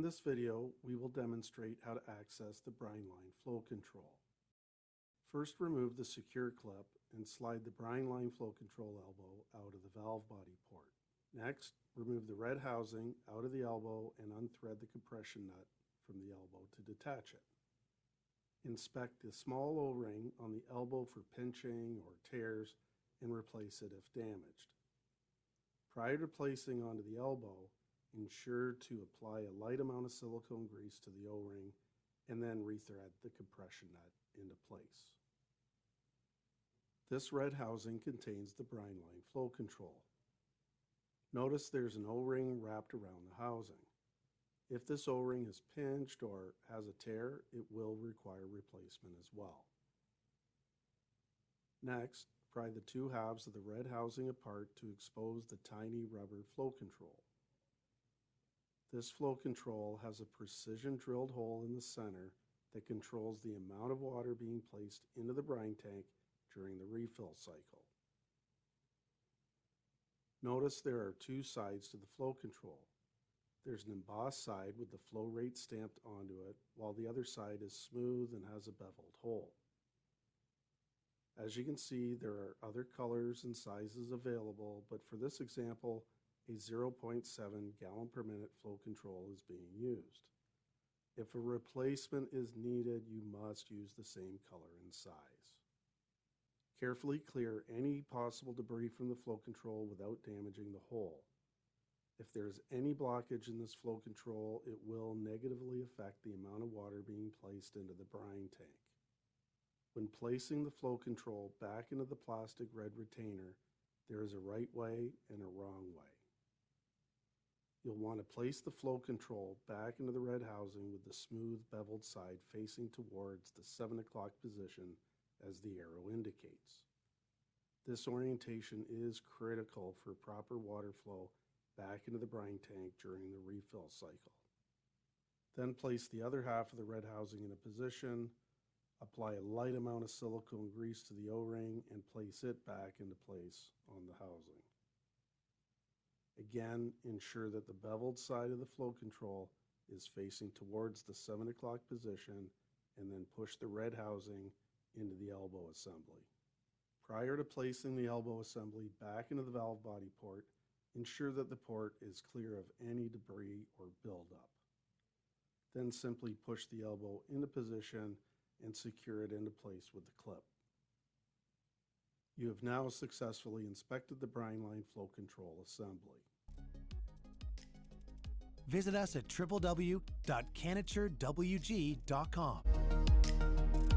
this video, we will demonstrate how to access the Brine Line Flow Control. First, remove the secure clip and slide the Brine Line Flow Control elbow out of the valve body port. Next, remove the red housing out of the elbow and unthread the compression nut from the elbow to detach it. Inspect the small O-ring on the elbow for pinching or tears and replace it if damaged. Prior to placing onto the elbow, ensure to apply a light amount of silicone grease to the O-ring and then rethread the compression nut into place. This red housing contains the Brine Line Flow Control. Notice there's an O-ring wrapped around the housing. If this O-ring is pinched or has a tear, it will require replacement as well. Next, pry the two halves of the red housing apart to expose the tiny rubber flow control. This flow control has a precision drilled hole in the center that controls the amount of water being placed into the brine tank during the refill cycle. Notice there are two sides to the flow control. There's an embossed side with the flow rate stamped onto it, while the other side is smooth and has a beveled hole. As you can see, there are other colors and sizes available, but for this example, a 0.7 gallon per minute flow control is being used. If a replacement is needed, you must use the same color and size. Carefully clear any possible debris from the flow control without damaging the hole. If there is any blockage in this flow control, it will negatively affect the amount of water being placed into the brine tank. When placing the flow control back into the plastic red retainer, there is a right way and a wrong way. You'll want to place the flow control back into the red housing with the smooth beveled side facing towards the 7 o'clock position as the arrow indicates. This orientation is critical for proper water flow back into the brine tank during the refill cycle. Then place the other half of the red housing in a position, apply a light amount of silicone grease to the O-ring and place it back into place on the housing. Again, ensure that the beveled side of the flow control is facing towards the 7 o'clock position and then push the red housing into the elbow assembly. Prior to placing the elbow assembly back into the valve body port, ensure that the port is clear of any debris or buildup. Then simply push the elbow into position and secure it into place with the clip. You have now successfully inspected the Brine Line Flow Control assembly. Visit us at www.canaturewg.com.